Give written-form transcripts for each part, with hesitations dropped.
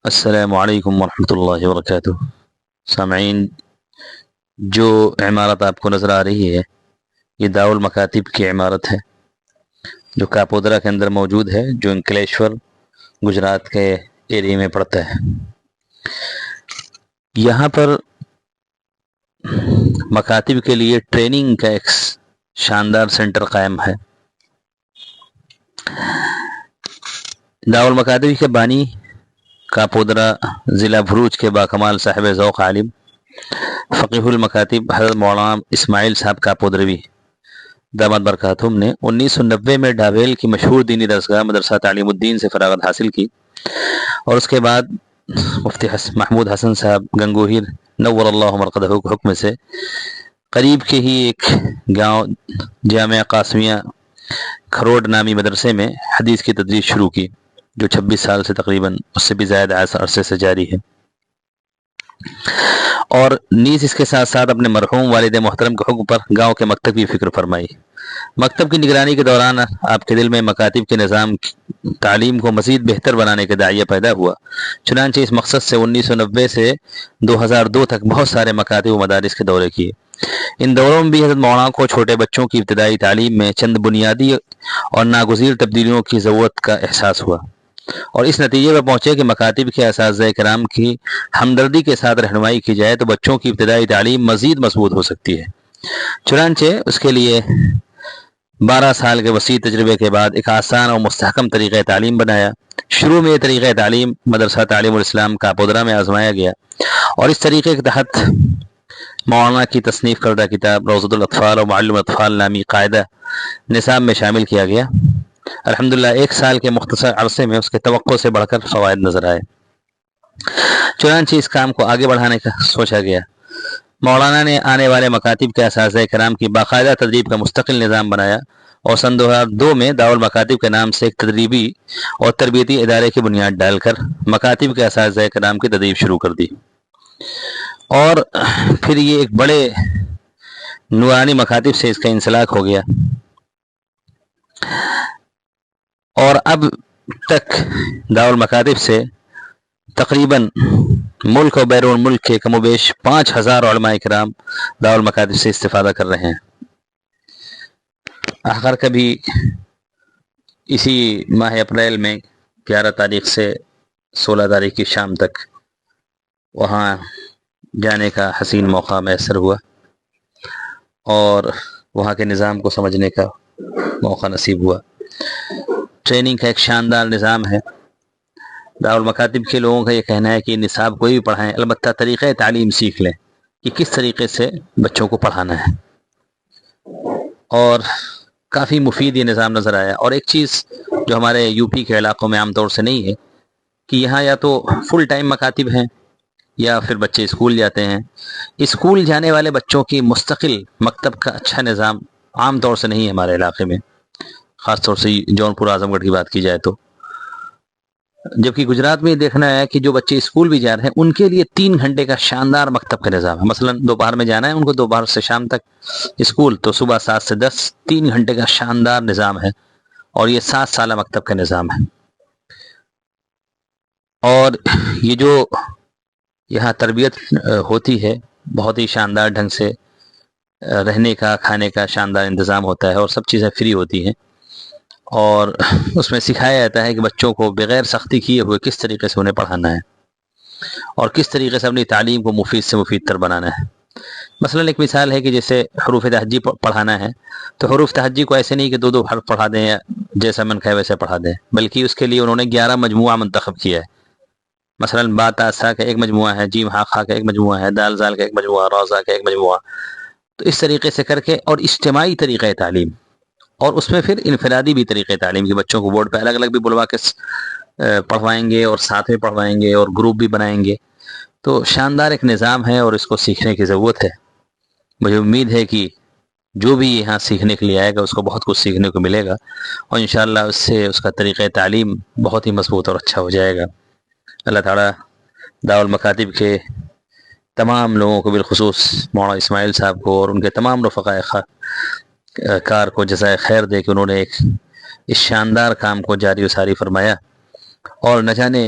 السلام علیکم ورحمۃ اللہ وبرکاتہ۔ سامعین، جو عمارت آپ کو نظر آ رہی ہے یہ دارالمکاتب کی عمارت ہے جو کاپودرا کے اندر موجود ہے، جو انکلیشور گجرات کے ایریے میں پڑتا ہے۔ یہاں پر مکاتب کے لیے ٹریننگ کا ایک شاندار سینٹر قائم ہے۔ دارالمکاتب کے بانی کاپودرا ضلع بھروچ کے باکمال صاحب ذوق عالم فقیہ المکاتب حضرت مولانا اسماعیل صاحب کاپودروی دامت برکاتہم نے 1990 میں ڈاویل کی مشہور دینی درسگاہ مدرسہ تعلیم الدین سے فراغت حاصل کی، اور اس کے بعد مفتی محمود حسن صاحب گنگوہیر نور اللہ مرقدہ کے حکم سے قریب کے ہی ایک گاؤں جامعہ قاسمیہ کھروڑ نامی مدرسے میں حدیث کی تدریس شروع کی، جو 26 سال سے تقریباً اس سے بھی زیادہ عرصے سے جاری ہے، اور نیز اس کے ساتھ ساتھ اپنے مرحوم والد محترم کے حکم پر گاؤں کے مکتب کی فکر فرمائی۔ مکتب کی نگرانی کے دوران آپ کے دل میں مکاتب کے نظام تعلیم کو مزید بہتر بنانے کا داعیہ پیدا ہوا، چنانچہ اس مقصد سے 1990 سے 2002 تک بہت سارے مکاتب و مدارس کے دورے کیے۔ ان دوروں میں بھی حضرت مولانا کو چھوٹے بچوں کی ابتدائی تعلیم میں چند بنیادی اور ناگزیر تبدیلیوں کی ضرورت کا احساس ہوا، اور اس نتیجے پر پہنچے کہ مکاتب کے اساتذہ کرام کی ہمدردی کے ساتھ رہنمائی کی جائے تو بچوں کی ابتدائی تعلیم مزید مضبوط ہو سکتی ہے۔ چنانچہ اس کے لیے 12 سال کے وسیع تجربے کے بعد ایک آسان اور مستحکم طریقہ تعلیم بنایا۔ شروع میں یہ طریقہ تعلیم مدرسہ تعلیم الاسلام کاپودرا میں آزمایا گیا، اور اس طریقے کے تحت مولانا کی تصنیف کردہ کتاب روضۃ الاطفال اور معلم الاطفال نامی قاعدہ نصاب میں شامل کیا گیا۔ الحمدللہ 1 سال کے مختصر عرصے میں اس کے توقع سے بڑھ کر فوائد نظر آئے، چنانچہ اس کام کو آگے بڑھانے کا سوچا گیا۔ مولانا نے آنے والے مکاتب کے اساتذہ کرام کی باقاعدہ تدریب کا مستقل نظام بنایا، اور سن 2002 میں دارالمکاتب کے نام سے ایک تدریبی اور تربیتی ادارے کی بنیاد ڈال کر مکاتب کے اساتذہ کرام کی تدریب شروع کر دی، اور پھر یہ ایک بڑے نورانی مکاتب سے اس کا انسلاک ہو گیا، اور اب تک دارالمکاتب سے تقریباً ملک اور بیرون ملک کے کم و بیش 5000 علماء کرام دارالمکاتب سے استفادہ کر رہے ہیں۔ آخر کبھی اسی ماہ اپریل میں 11 تاریخ سے 16 تاریخ کی شام تک وہاں جانے کا حسین موقع میسر ہوا، اور وہاں کے نظام کو سمجھنے کا موقع نصیب ہوا۔ ٹریننگ کا ایک شاندار نظام ہے۔ دارالمکاتب کے لوگوں کا یہ کہنا ہے کہ نصاب کوئی بھی پڑھائیں، البتہ طریقہ تعلیم سیکھ لیں کہ کس طریقے سے بچوں کو پڑھانا ہے، اور کافی مفید یہ نظام نظر آیا۔ اور ایک چیز جو ہمارے یو پی کے علاقوں میں عام طور سے نہیں ہے کہ یہاں یا تو فل ٹائم مکاتب ہیں یا پھر بچے اسکول جاتے ہیں۔ اسکول جانے والے بچوں کی مستقل مکتب کا اچھا نظام عام طور سے نہیں ہے ہمارے علاقے میں، خاص طور سے جونپور اعظم گڑھ کی بات کی جائے تو، جبکہ گجرات میں یہ دیکھنا ہے کہ جو بچے اسکول بھی جا رہے ہیں ان کے لیے 3 گھنٹے کا شاندار مکتب کا نظام ہے۔ مثلا دوپہر میں جانا ہے ان کو، دوپہر سے شام تک اسکول، تو صبح 7 سے 10 3 گھنٹے کا شاندار نظام ہے، اور یہ 7 سالہ مکتب کا نظام ہے۔ اور یہ جو یہاں تربیت ہوتی ہے بہت ہی شاندار ڈھنگ سے، رہنے کا کھانے کا شاندار انتظام ہوتا ہے، اور سب چیزیں فری ہوتی ہیں، اور اس میں سکھایا جاتا ہے کہ بچوں کو بغیر سختی کیے ہوئے کس طریقے سے انہیں پڑھانا ہے، اور کس طریقے سے اپنی تعلیم کو مفید سے مفید تر بنانا ہے۔ مثلا ایک مثال ہے کہ جیسے حروف تہجی پڑھانا ہے، تو حروف تہجی کو ایسے نہیں کہ 2 حرف پڑھا دیں یا جیسا من کہے ویسے پڑھا دیں، بلکہ اس کے لیے انہوں نے 11 مجموعہ منتخب کیا ہے۔ مثلا با تا سا کا ایک مجموعہ ہے، جیم ہا خا کا ایک مجموعہ ہے، دال زال کا ایک مجموعہ، را زا کا ایک مجموعہ، تو اس طریقے سے کر کے، اور اجتماعی طریقہ تعلیم، اور اس میں پھر انفرادی بھی طریقہ تعلیم، کے بچوں کو بورڈ پہ الگ الگ بھی بلوا کے پڑھوائیں گے، اور ساتھ میں پڑھوائیں گے، اور گروپ بھی بنائیں گے۔ تو شاندار ایک نظام ہے، اور اس کو سیکھنے کی ضرورت ہے۔ مجھے امید ہے کہ جو بھی یہاں سیکھنے کے لیے آئے گا اس کو بہت کچھ سیکھنے کو ملے گا، اور انشاءاللہ اس سے اس کا طریقہ تعلیم بہت ہی مضبوط اور اچھا ہو جائے گا۔ اللہ تعالیٰ دارالمکاتب کے تمام لوگوں کو، بالخصوص مولانا اسماعیل صاحب کو اور ان کے تمام رفقائے کار کو جزائے خیر دے کہ انہوں نے اس شاندار کام کو جاری و ساری فرمایا، اور نہ جانے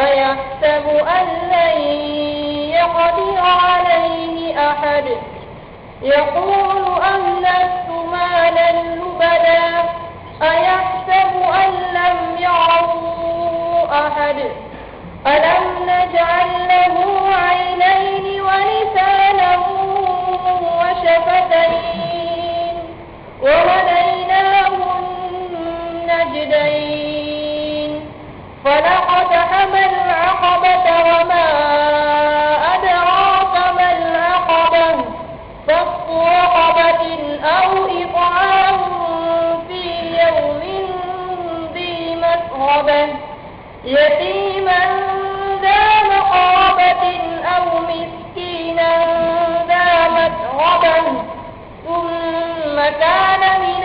أيحسب أن لن يقدر عليه أحد يقول أهلكت مالا لبدا أيحسب أن لم يره أحد ألم نجعل له عينين ولسانا وشفتين وهديناه النجدين فلاقتحم العقبة وما أدراك ما العقبة فك رقبة أو إطعام في يوم ذي مسغبة يتيما ذا مقربة أو مسكينا ذا متربة ثم كان من